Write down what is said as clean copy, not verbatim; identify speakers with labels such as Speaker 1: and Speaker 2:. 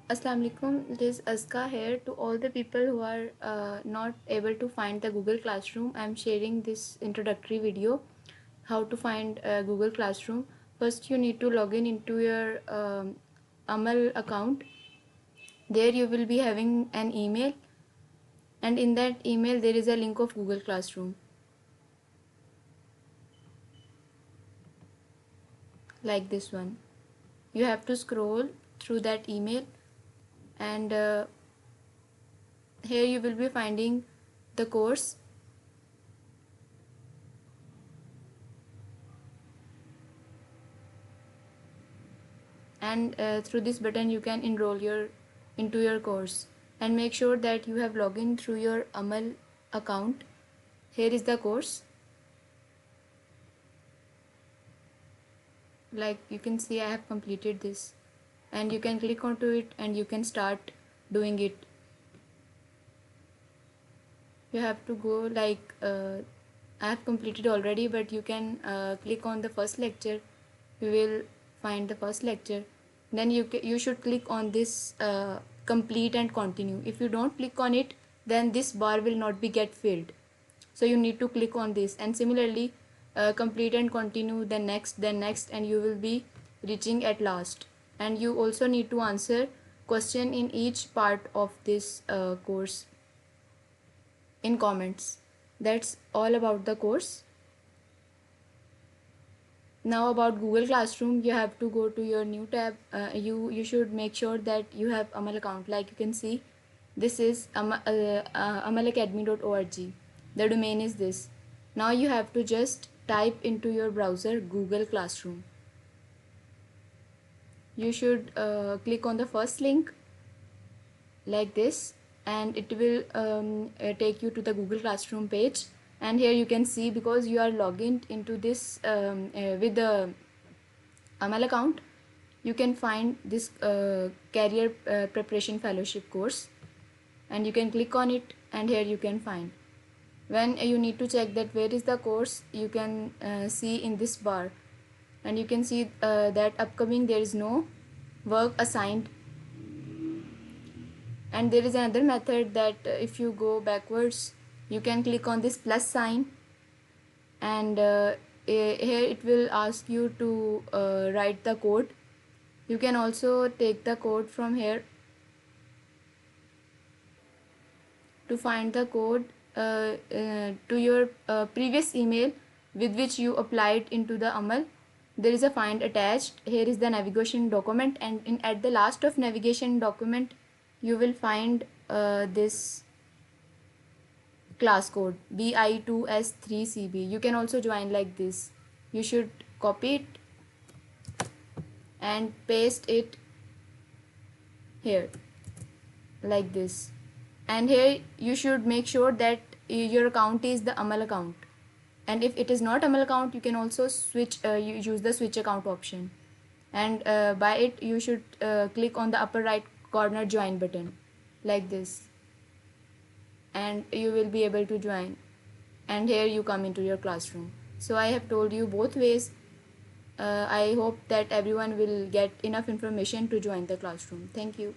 Speaker 1: Assalamu alaikum. This is Azka here. To all the people who are not able to find the Google Classroom, I am sharing this introductory video how to find Google Classroom. First, you need to log in into your Amal account. There you will be having an email, and in that email there is a link of Google Classroom like this one. You have to scroll through that email, and here you will be finding the course. And through this button you can enroll into your course, and make sure that you have logged in through your Amal account. Here is the course. Like you can see, I have completed this, and you can click onto it and you can start doing it. You have to go like I have completed already, but you can click on the first lecture. You will find the first lecture. Then you should click on this complete and continue. If you don't click on it, then this bar will not be get filled. So you need to click on this, and similarly complete and continue, then next, and you will be reaching at last. And you also need to answer question in each part of this course in comments. That's all about the course. Now about Google Classroom, you have to go to your new tab. You should make sure that you have Amal account. Like you can see, this is amalacademy.org. The domain is this. Now you have to just type into your browser Google Classroom. You should click on the first link like this, and it will take you to the Google Classroom page. And here you can see, because you are logged into this with the Amal account, you can find this career preparation fellowship course, and you can click on it, and here you can find. When you need to check that where is the course, you can see in this bar, and you can see that upcoming there is no work assigned. And there is another method that if you go backwards, you can click on this plus sign, and here it will ask you to write the code. You can also take the code from here. To find the code to your previous email with which you applied into the Amal, there is a find attached. Here is the navigation document, and at the last of navigation document you will find this class code BI2S3CB. You can also join like this. You should copy it and paste it here like this. And here you should make sure that your account is the Amal account, and if it is not Amal account, you can also switch you use the switch account option, and by it you should click on the upper right corner join button like this, and you will be able to join, and here you come into your classroom. So I have told you both ways. I hope that everyone will get enough information to join the classroom. Thank you.